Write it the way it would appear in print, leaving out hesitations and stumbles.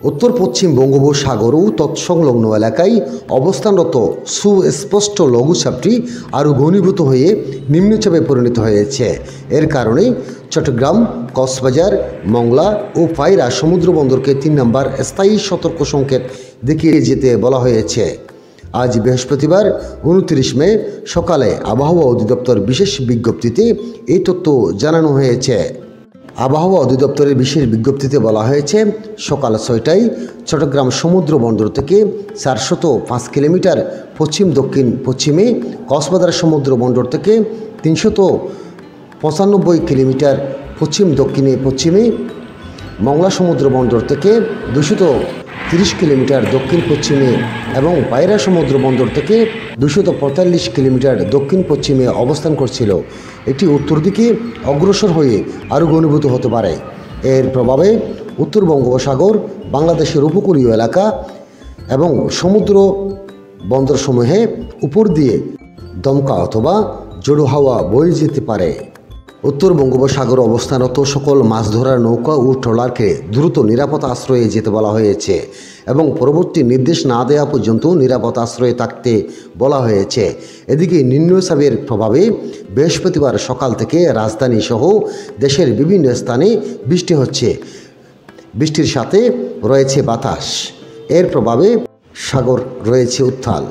উত্তর পশ্চিম বঙ্গোপসাগর ও তৎসংলগ্ন এলাকায় অবস্থানরত সুস্পষ্ট লঘুচাপটি আরও ঘনীভূত হয়ে নিম্নচাপে পরিণত হয়েছে। এর কারণে চট্টগ্রাম, কক্সবাজার, মংলা ও পায়রা সমুদ্র বন্দরকে ৩ নম্বর স্থায়ী সতর্ক সংকেত দেখিয়ে যেতে বলা হয়েছে। আজ বৃহস্পতিবার ২৯ মে সকালে আবহাওয়া অধিদপ্তর বিশেষ বিজ্ঞপ্তিতে এই তথ্য জানানো হয়েছে। আবহাওয়া অধিদপ্তরের বিশেষ বিজ্ঞপ্তিতে বলা হয়েছে, সকাল ৬টায় চট্টগ্রাম সমুদ্র বন্দর থেকে ৪০৫ কিলোমিটার পশ্চিম দক্ষিণ পশ্চিমে, কক্সবাজার সমুদ্র বন্দর থেকে ৩৯৫ কিলোমিটার পশ্চিম দক্ষিণে পশ্চিমে, মংলা সমুদ্র বন্দর থেকে ২৩০ কিলোমিটার দক্ষিণ পশ্চিমে এবং পায়রা সমুদ্র বন্দর থেকে ২৪৫ কিলোমিটার দক্ষিণ পশ্চিমে অবস্থান করছিল। এটি উত্তর দিকে অগ্রসর হয়ে আরও ঘনীভূত হতে পারে। এর প্রভাবে উত্তর বঙ্গোপসাগর, বাংলাদেশের উপকূলীয় এলাকা এবং সমুদ্র বন্দরসমূহে উপর দিয়ে দমকা অথবা ঝোড়ো হাওয়া বয়ে যেতে পারে। উত্তর বঙ্গোপসাগর অবস্থানরত সকল মাছ ধরার নৌকা ও ট্রলারকে দ্রুত নিরাপদ আশ্রয়ে যেতে বলা হয়েছে এবং পরবর্তী নির্দেশ না দেওয়া পর্যন্ত নিরাপদ আশ্রয়ে থাকতে বলা হয়েছে। এদিকে নিম্নচাপের প্রভাবে বৃহস্পতিবার সকাল থেকে রাজধানী সহ দেশের বিভিন্ন স্থানে বৃষ্টি হচ্ছে। বৃষ্টির সাথে রয়েছে বাতাস। এর প্রভাবে সাগর রয়েছে উত্তাল।